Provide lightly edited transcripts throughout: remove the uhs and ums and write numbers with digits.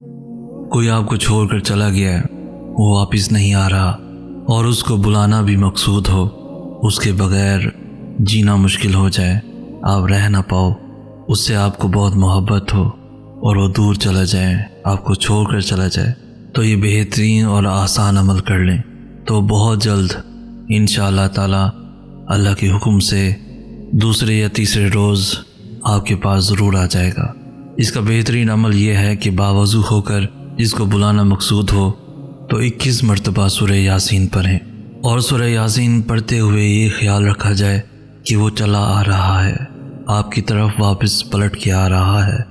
کوئی آپ کو چھوڑ کر چلا گیا ہے، وہ واپس نہیں آ رہا، اور اس کو بلانا بھی مقصود ہو، اس کے بغیر جینا مشکل ہو جائے، آپ رہ نہ پاؤ، اس سے آپ کو بہت محبت ہو اور وہ دور چلا جائے، آپ کو چھوڑ کر چلا جائے، تو یہ بہترین اور آسان عمل کر لیں تو بہت جلد انشاءاللہ تعالی اللہ کے حکم سے دوسرے یا تیسرے روز آپ کے پاس ضرور آ جائے گا۔ اس کا بہترین عمل یہ ہے کہ باوضو ہو کر جس کو بلانا مقصود ہو تو 21 مرتبہ سورہ یاسین پڑھیں، اور سورہ یاسین پڑھتے ہوئے یہ خیال رکھا جائے کہ وہ چلا آ رہا ہے، آپ کی طرف واپس پلٹ کے آ رہا ہے،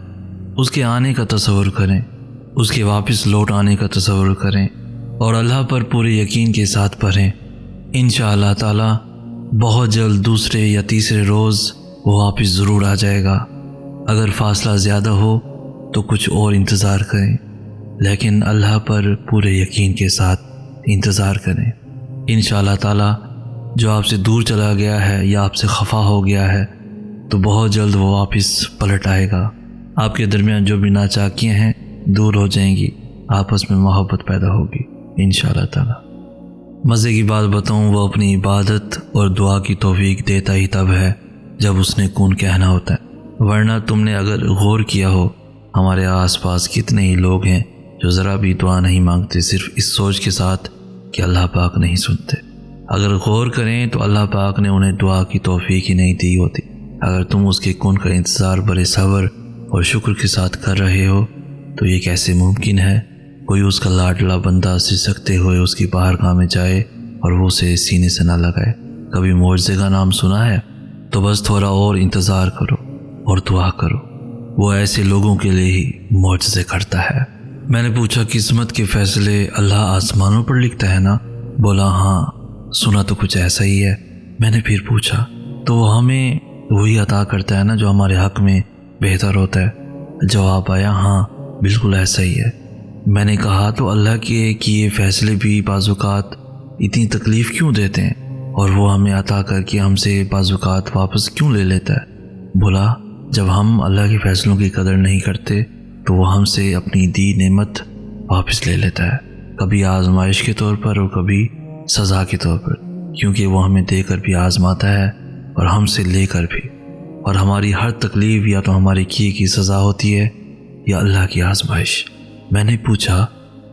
اس کے آنے کا تصور کریں، اس کے واپس لوٹ آنے کا تصور کریں، اور اللہ پر پورے یقین کے ساتھ پڑھیں۔ انشاءاللہ تعالی بہت جلد دوسرے یا تیسرے روز وہ واپس ضرور آ جائے گا۔ اگر فاصلہ زیادہ ہو تو کچھ اور انتظار کریں، لیکن اللہ پر پورے یقین کے ساتھ انتظار کریں۔ انشاءاللہ تعالی جو آپ سے دور چلا گیا ہے یا آپ سے خفا ہو گیا ہے تو بہت جلد وہ واپس پلٹ آئے گا، آپ کے درمیان جو بھی ناچاکیاں ہیں دور ہو جائیں گی، آپس میں محبت پیدا ہوگی انشاءاللہ تعالی۔ مزے کی بات بتاؤں، وہ اپنی عبادت اور دعا کی توفیق دیتا ہی تب ہے جب اس نے کون کہنا ہوتا ہے، ورنہ تم نے اگر غور کیا ہو ہمارے آس پاس کتنے ہی لوگ ہیں جو ذرا بھی دعا نہیں مانگتے، صرف اس سوچ کے ساتھ کہ اللہ پاک نہیں سنتے۔ اگر غور کریں تو اللہ پاک نے انہیں دعا کی توفیق ہی نہیں دی ہوتی۔ اگر تم اس کے کون کا انتظار بڑے صبر اور شکر کے ساتھ کر رہے ہو تو یہ کیسے ممکن ہے کوئی اس کا لاڈلا بندہ سسکتے ہوئے اس کی بارگاہ میں جائے اور وہ اسے سینے سے نہ لگائے؟ کبھی معجزے کا نام سنا ہے؟ تو بس تھوڑا اور انتظار کرو اور دعا کرو، وہ ایسے لوگوں کے لیے ہی معجزے کرتا ہے۔ میں نے پوچھا قسمت کے فیصلے اللہ آسمانوں پر لکھتا ہے نا؟ بولا ہاں، سنا تو کچھ ایسا ہی ہے۔ میں نے پھر پوچھا تو وہ ہمیں وہی عطا کرتا ہے نا جو ہمارے حق میں بہتر ہوتا ہے؟ جواب آیا ہاں بالکل ایسا ہی ہے۔ میں نے کہا تو اللہ کے کیے فیصلے بھی بعض اوقات اتنی تکلیف کیوں دیتے ہیں اور وہ ہمیں عطا کر کے ہم سے بعض اوقات واپس کیوں لے لیتا ہے؟ بولا جب ہم اللہ کے فیصلوں کی قدر نہیں کرتے تو وہ ہم سے اپنی دی نعمت واپس لے لیتا ہے، کبھی آزمائش کے طور پر اور کبھی سزا کے طور پر، کیونکہ وہ ہمیں دے کر بھی آزماتا ہے اور ہم سے لے کر بھی، اور ہماری ہر تکلیف یا تو ہمارے کیے کی سزا ہوتی ہے یا اللہ کی آزمائش۔ میں نے پوچھا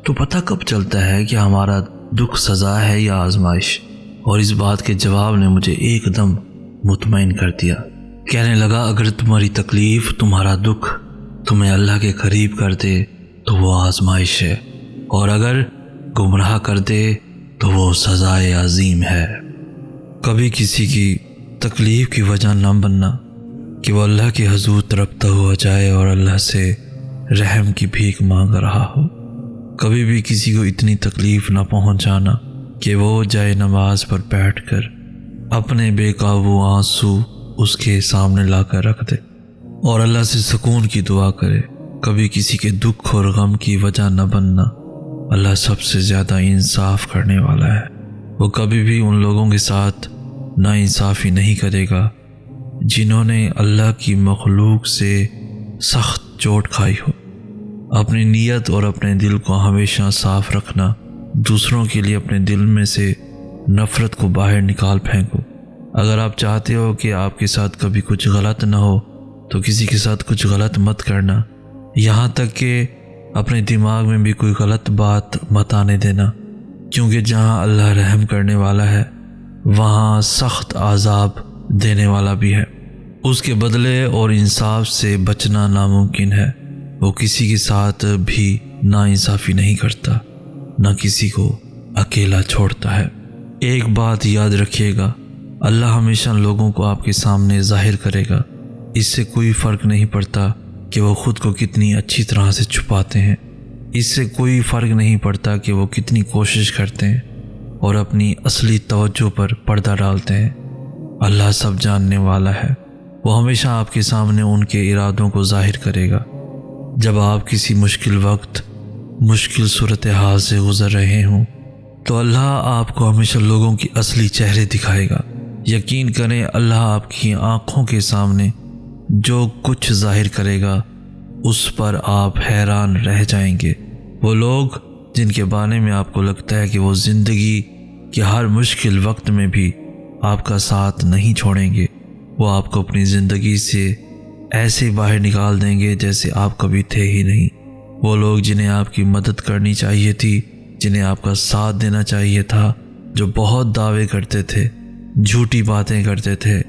تو پتہ کب چلتا ہے کہ ہمارا دکھ سزا ہے یا آزمائش؟ اور اس بات کے جواب نے مجھے ایک دم مطمئن کر دیا۔ کہنے لگا اگر تمہاری تکلیف، تمہارا دکھ تمہیں اللہ کے قریب کر دے تو وہ آزمائش ہے، اور اگر گمراہ کر دے تو وہ سزائے عظیم ہے۔ کبھی کسی کی تکلیف کی وجہ نہ بننا کہ وہ اللہ کے حضور تڑپتا ہوا جائے اور اللہ سے رحم کی بھیک مانگ رہا ہو۔ کبھی بھی کسی کو اتنی تکلیف نہ پہنچانا کہ وہ جائے نماز پر بیٹھ کر اپنے بے قابو آنسو اس کے سامنے لا کر رکھ دے اور اللہ سے سکون کی دعا کرے۔ کبھی کسی کے دکھ اور غم کی وجہ نہ بننا، اللہ سب سے زیادہ انصاف کرنے والا ہے، وہ کبھی بھی ان لوگوں کے ساتھ ناانصافی نہیں کرے گا جنہوں نے اللہ کی مخلوق سے سخت چوٹ کھائی ہو۔ اپنی نیت اور اپنے دل کو ہمیشہ صاف رکھنا، دوسروں کے لیے اپنے دل میں سے نفرت کو باہر نکال پھینکو۔ اگر آپ چاہتے ہو کہ آپ کے ساتھ کبھی کچھ غلط نہ ہو تو کسی کے ساتھ کچھ غلط مت کرنا، یہاں تک کہ اپنے دماغ میں بھی کوئی غلط بات مت آنے دینا، کیونکہ جہاں اللہ رحم کرنے والا ہے وہاں سخت عذاب دینے والا بھی ہے۔ اس کے بدلے اور انصاف سے بچنا ناممکن ہے۔ وہ کسی کے ساتھ بھی ناانصافی نہیں کرتا، نہ کسی کو اکیلا چھوڑتا ہے۔ ایک بات یاد رکھیے گا، اللہ ہمیشہ لوگوں کو آپ کے سامنے ظاہر کرے گا، اس سے کوئی فرق نہیں پڑتا کہ وہ خود کو کتنی اچھی طرح سے چھپاتے ہیں، اس سے کوئی فرق نہیں پڑتا کہ وہ کتنی کوشش کرتے ہیں اور اپنی اصلی توجہ پر پردہ ڈالتے ہیں۔ اللہ سب جاننے والا ہے، وہ ہمیشہ آپ کے سامنے ان کے ارادوں کو ظاہر کرے گا۔ جب آپ کسی مشکل وقت، مشکل صورتحال سے گزر رہے ہوں تو اللہ آپ کو ہمیشہ لوگوں کی اصلی چہرے دکھائے گا۔ یقین کریں اللہ آپ کی آنکھوں کے سامنے جو کچھ ظاہر کرے گا اس پر آپ حیران رہ جائیں گے۔ وہ لوگ جن کے بارے میں آپ کو لگتا ہے کہ وہ زندگی کے ہر مشکل وقت میں بھی آپ کا ساتھ نہیں چھوڑیں گے، وہ آپ کو اپنی زندگی سے ایسے باہر نکال دیں گے جیسے آپ کبھی تھے ہی نہیں۔ وہ لوگ جنہیں آپ کی مدد کرنی چاہیے تھی، جنہیں آپ کا ساتھ دینا چاہیے تھا، جو بہت دعوے کرتے تھے، جھوٹی باتیں کرتے تھے،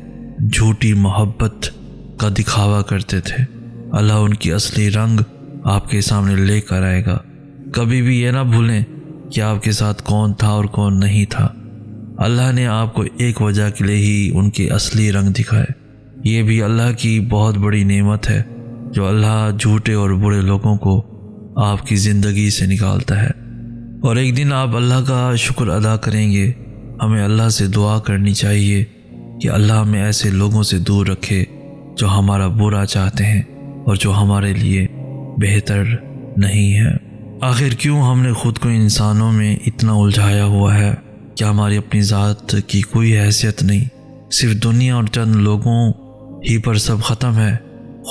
جھوٹی محبت کا دکھاوا کرتے تھے، اللہ ان کی اصلی رنگ آپ کے سامنے لے کر آئے گا۔ کبھی بھی یہ نہ بھولیں کہ آپ کے ساتھ کون تھا اور کون نہیں تھا۔ اللہ نے آپ کو ایک وجہ کے لیے ہی ان کے اصلی رنگ دکھائے۔ یہ بھی اللہ کی بہت بڑی نعمت ہے جو اللہ جھوٹے اور برے لوگوں کو آپ کی زندگی سے نکالتا ہے، اور ایک دن آپ اللہ کا شکر ادا کریں گے۔ ہمیں اللہ سے دعا کرنی چاہیے کہ اللہ ہمیں ایسے لوگوں سے دور رکھے جو ہمارا برا چاہتے ہیں اور جو ہمارے لیے بہتر نہیں ہے۔ آخر کیوں ہم نے خود کو انسانوں میں اتنا الجھایا ہوا ہے؟ کیا ہماری اپنی ذات کی کوئی حیثیت نہیں؟ صرف دنیا اور چند لوگوں ہی پر سب ختم ہے۔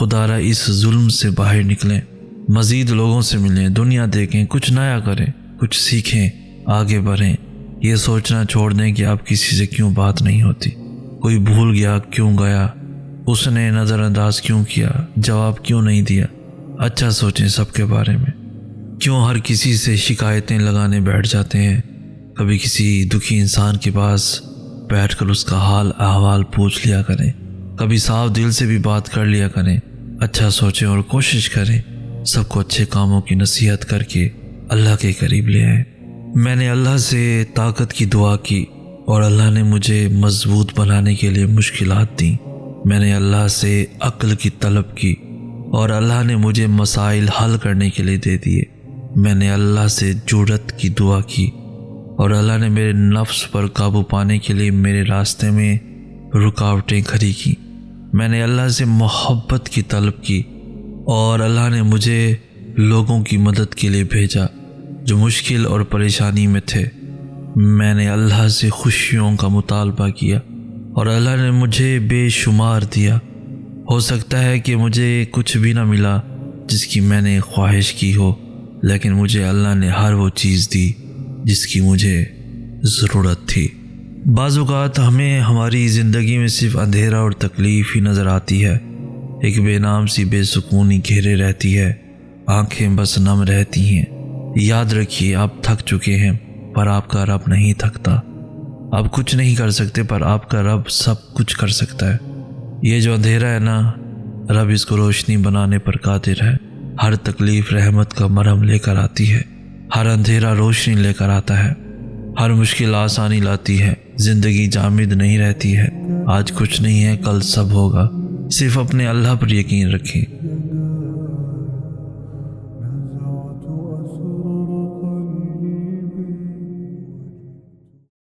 خدا را اس ظلم سے باہر نکلیں، مزید لوگوں سے ملیں، دنیا دیکھیں، کچھ نیا کریں، کچھ سیکھیں، آگے بڑھیں۔ یہ سوچنا چھوڑ دیں کہ آپ کسی سے کیوں بات نہیں ہوتی، کوئی بھول گیا کیوں گیا، اس نے نظر انداز کیوں کیا، جواب کیوں نہیں دیا۔ اچھا سوچیں سب کے بارے میں۔ کیوں ہر کسی سے شکایتیں لگانے بیٹھ جاتے ہیں؟ کبھی کسی دکھی انسان کے پاس بیٹھ کر اس کا حال احوال پوچھ لیا کریں، کبھی صاف دل سے بھی بات کر لیا کریں۔ اچھا سوچیں اور کوشش کریں سب کو اچھے کاموں کی نصیحت کر کے اللہ کے قریب لے آئیں۔ میں نے اللہ سے طاقت کی دعا کی اور اللہ نے مجھے مضبوط بنانے کے لیے مشکلات دیں۔ میں نے اللہ سے عقل کی طلب کی اور اللہ نے مجھے مسائل حل کرنے کے لیے دے دیے۔ میں نے اللہ سے جرأت کی دعا کی اور اللہ نے میرے نفس پر قابو پانے کے لیے میرے راستے میں رکاوٹیں کھڑی کی۔ میں نے اللہ سے محبت کی طلب کی اور اللہ نے مجھے لوگوں کی مدد کے لیے بھیجا جو مشکل اور پریشانی میں تھے۔ میں نے اللہ سے خوشیوں کا مطالبہ کیا اور اللہ نے مجھے بے شمار دیا۔ ہو سکتا ہے کہ مجھے کچھ بھی نہ ملا جس کی میں نے خواہش کی ہو، لیکن مجھے اللہ نے ہر وہ چیز دی جس کی مجھے ضرورت تھی۔ بعض اوقات ہمیں ہماری زندگی میں صرف اندھیرا اور تکلیف ہی نظر آتی ہے، ایک بے نام سی بے سکونی گھیرے رہتی ہے، آنکھیں بس نم رہتی ہیں۔ یاد رکھیے آپ تھک چکے ہیں پر آپ کا رب نہیں تھکتا۔ آپ کچھ نہیں کر سکتے پر آپ کا رب سب کچھ کر سکتا ہے۔ یہ جو اندھیرا ہے نا، رب اس کو روشنی بنانے پر قادر ہے۔ ہر تکلیف رحمت کا مرہم لے کر آتی ہے، ہر اندھیرا روشنی لے کر آتا ہے، ہر مشکل آسانی لاتی ہے۔ زندگی جامد نہیں رہتی ہے، آج کچھ نہیں ہے کل سب ہوگا۔ صرف اپنے اللہ پر یقین رکھیں۔